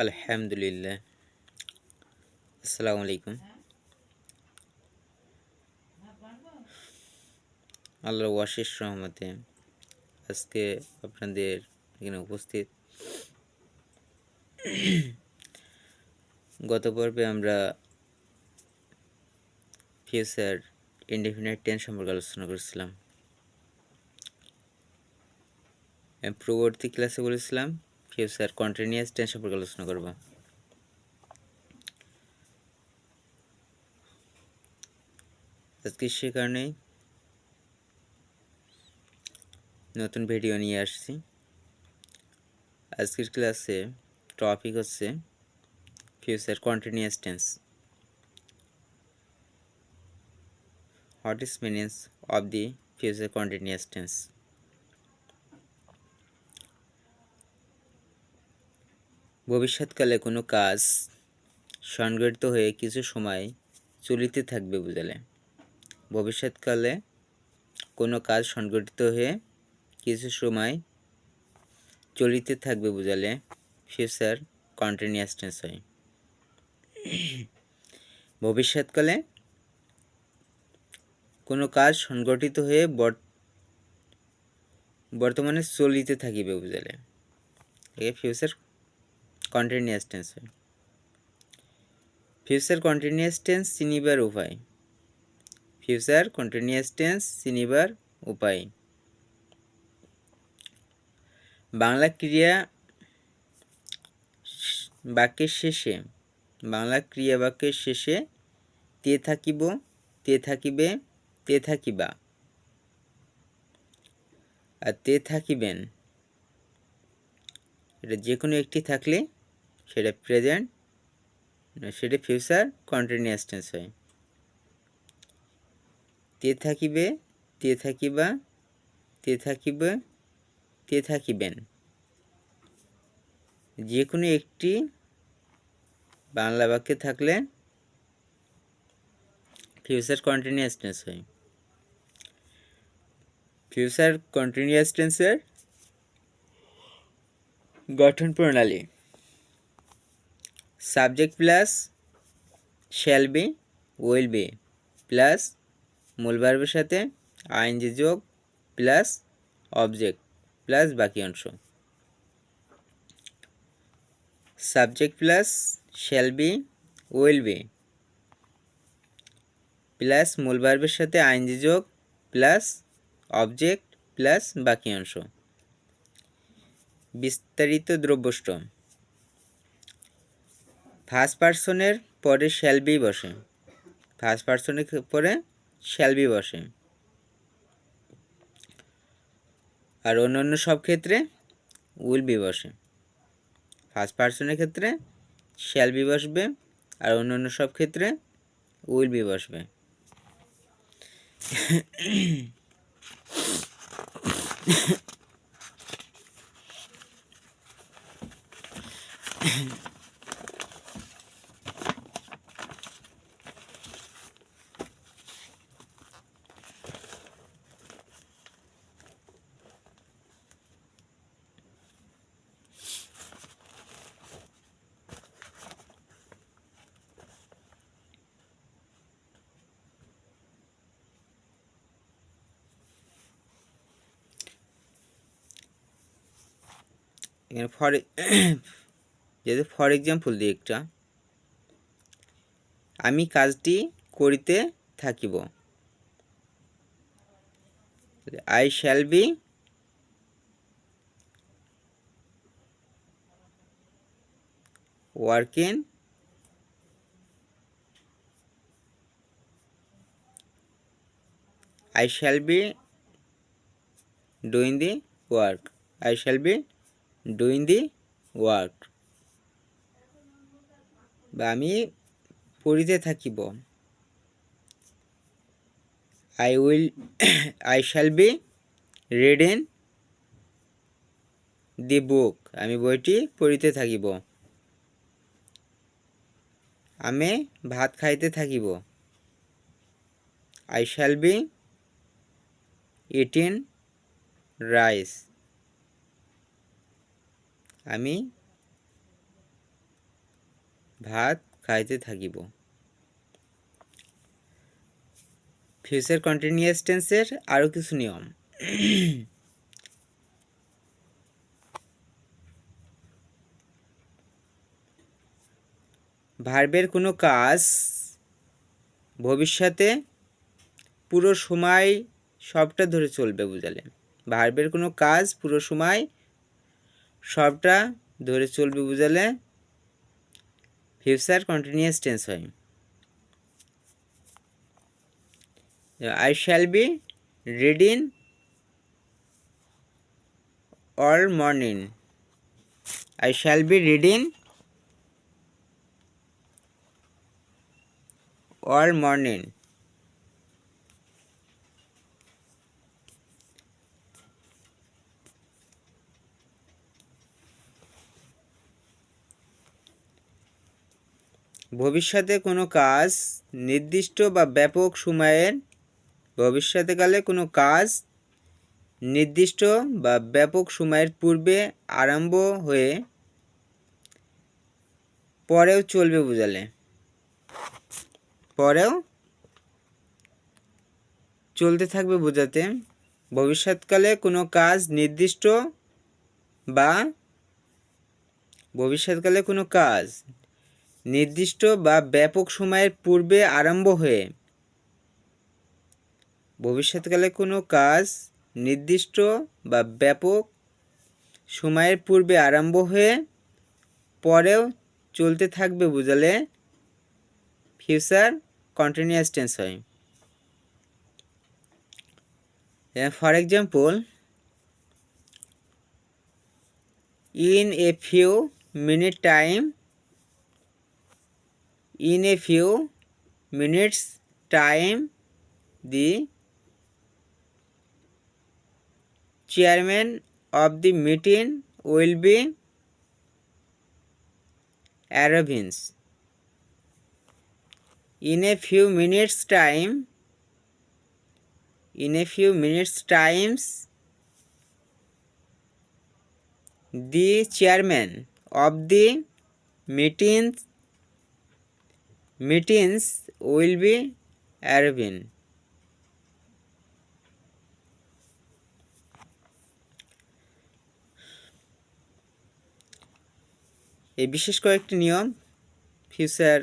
আলহামদুলিল্লাহ। আসসালামু আলাইকুম। আল্লাহর অশেষ রহমতে আজকে আপনাদের এখানে উপস্থিত। গত পর্বে আমরা ফিউচার ইনডেফিনিট টেন্স সম্পর্কে আলোচনা করেছিলাম। পূর্ববর্তী ক্লাসে বলেছিলাম ফিউচার কন্টিনিউয়াস টেন্স সম্পর্কে আলোচনা করব। আজকে সে কারণেই নতুন ভিডিও নিয়ে আসছি। আজকের ক্লাসে টপিক হচ্ছে future continuous tense. What is meanings of the future continuous tense? ভবিষ্যৎকালে কোনো কাজ সংঘটিত হয়ে কিছু সময় চলিতে থাকবে বুঝালে। ভবিষ্যৎকালে কোনো কাজ সংঘটিত হয়ে কিছু সময় চলিতে থাকবে বুঝালে ফিউচার কন্টিনিউয়াস টেন্স হয়। ভবিষ্যৎকালে কোনো কাজ সংঘটিত হয়ে বর্তমানে চলিতে থাকিবে বুঝালে ফিউচার কন্টিনিউয়াস টেন্স হয়। ফিউচার কন্টিনিউয়াস টেন্স চিনিবার উপায়। ফিউচার কন্টিনিউয়াস টেন্স চিনিবার উপায়। বাংলা ক্রিয়া বাক্যের শেষে বাংলা ক্রিয়া বাক্যের শেষে তে থাকিব, তে থাকিবে, তে থাকিবা আর তে থাকিবেন, এটা যে কোনো একটি থাকলে সেটা প্রেজেন্ট, সেটা ফিউচার কন্টিনিউয়াস টেন্স হয়। তে থাকিবে, তে থাকিবা, তে থাকিবে, তে থাকিবেন, যে কোনো একটি বাংলা বাক্যে থাকলে ফিউচার কন্টিনিউয়াস টেন্স হয়। ফিউচার কন্টিনিউয়াস টেন্সের গঠন প্রণালী। Subject plus shall be, will be plus মূল ভার্বের সাথে আইএনজি যোগ প্লাস অবজেক্ট প্লাস বাকি অংশ। Subject plus shall be, will be plus মূল ভার্বের সাথে আইএনজি যোগ প্লাস অবজেক্ট প্লাস বাকি অংশ। বিস্তারিত দ্রব্যষ্ঠ। ফার্স্ট পার্সনের পরে শ্যাল বি বসে, ফার্স্ট পার্সনের পরে শ্যাল বি বসে, আর অন্যান্য সব ক্ষেত্রে উইল বি বসে। ফার্স্ট পার্সনের ক্ষেত্রে শ্যাল বি বসবে আর অন্যান্য সব ক্ষেত্রে উইল বি বসবে। এখানে যেহেতু ফর এক্সাম্পল দিই একটা, আমি কাজটি করিতে থাকিব, I shall be working I shall be doing the work. I shall be doing the work. বা আমি পড়িতে থাকিব, I shall be reading the book. আমি বইটি পড়িতে থাকিব। আমি ভাত খাইতে থাকিব, I shall be eating rice. আমি ভাত খাইতে থাকিব। ফিউচার কন্টিনিউয়াস টেন্সের আরও কিছু নিয়ম। ভার্বের কোনো কাজ ভবিষ্যতে পুরো সময় সবটা ধরে চলবে বুঝালে, ভার্বের কোনো কাজ পুরো সময় সবটা ধরে চলবে বুঝালে ফিউচার কন্টিনিউয়াস টেন্স হয়। I shall be reading all morning. I shall be reading all morning. ভবিষ্যতে কোনো কাজ নির্দিষ্ট বা ব্যাপক সময়ের, ভবিষ্যৎকালে কোনো কাজ নির্দিষ্ট বা ব্যাপক সময়ের পূর্বে আরম্ভ হয়ে পরেও চলবে বুঝালে, পরেও চলতে থাকবে বোঝাতে ভবিষ্যৎকালে কোনো কাজ নির্দিষ্ট বা ভবিষ্যৎকালে কোনো কাজ নির্দিষ্ট বা ব্যাপক সময়ের পূর্বে আরম্ভ হয়ে, ভবিষ্যৎকালে কোনো কাজ নির্দিষ্ট বা ব্যাপক সময়ের পূর্বে আরম্ভ হয়ে পরেও চলতে থাকবে বুঝালে ফিউচার কন্টিনিউয়াস টেন্স হয়। For example, in a few minute time, in a few minutes time the chairman of the meeting will be arriving. In a few minutes time, in a few minutes times the chairman of the meetings will be arriving. এই বিশেষ কয়েকটি নিয়ম future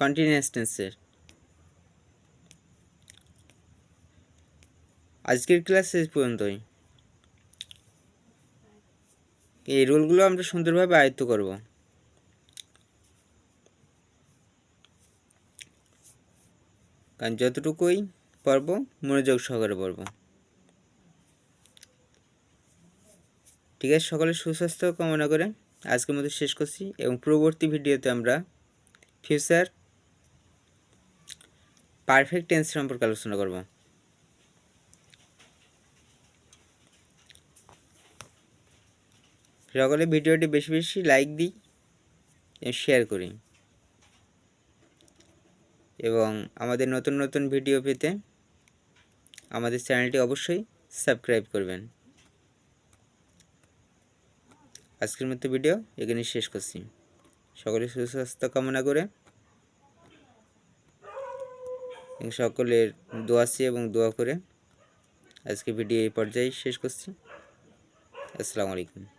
continuous টেন্সের। আজকের class শেষ পর্যন্তই। এই রুলগুলো আমরা সুন্দরভাবে আয়ত্ত করব। কারণ যতটুকুই পড়ব মনোযোগ সহকারে পড়ব। ঠিক আছে, সকলের সুস্বাস্থ্য কামনা করে আজকের মতো শেষ করছি, এবং পরবর্তী ভিডিওতে আমরা ফিউচার পারফেক্ট টেন্স সম্পর্কে আলোচনা করব। সকলে ভিডিওটি বেশি বেশি লাইক দিই এবং শেয়ার করি, এবং আমাদের নতুন নতুন ভিডিও পেতে আমাদের চ্যানেলটি অবশ্যই সাবস্ক্রাইব করবেন। আজকের মতো ভিডিও এখানে শেষ করছি। সকলের সুস্বাস্থ্য কামনা করে এবং সকলের দোয়া চেয়ে এবং দোয়া করে আজকে ভিডিও এই পর্যায়ে শেষ করছি। আসসালামু আলাইকুম।